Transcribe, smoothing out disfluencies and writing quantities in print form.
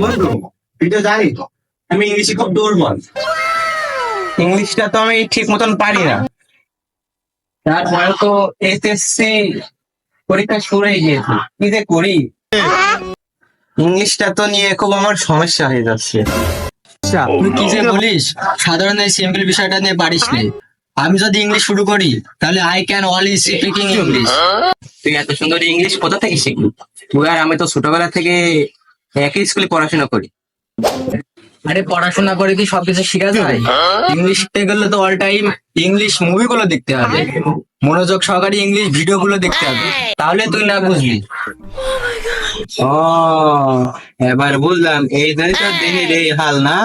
বন্ধু তুই তো জানি তো আমি ইংলিশে খুব দুর্বল। ইংলিশটা তো আমি ঠিক মতন পারি না। তারপরে তো এসএসসি পরীক্ষা শুরু হয়ে গিয়েছে, কি যে করি। ইংলিশটা তো নিয়ে খুব আমার সমস্যা হয়ে যাচ্ছে। আচ্ছা, তুই কি যে বলিস, সাধারণ এই সিম্পল বিষয়টা নিয়ে পারিস নি। আমি যদি ইংলিশ শুরু করি তাহলে I can only speaking English. তুই এত সুন্দর ইংলিশ কোথা থেকে শিখলি? তুই আর আমি তো ছোটবেলা থেকে একই স্কুলে পড়াশোনা করি। আরে পড়াশোনা করে কি সবকিছু শেখা যায়? ইংলিশ শিখতে গেলে তো অল টাইম ইংলিশ মুভিগুলো দেখতে হবে, মনোযোগ সহকারে ইংলিশ ভিডিওগুলো দেখতে হবে, তাহলে তুই না বুঝলি। ও, এবার বুঝলাম, এই জন্য তো দেহের এই হাল না।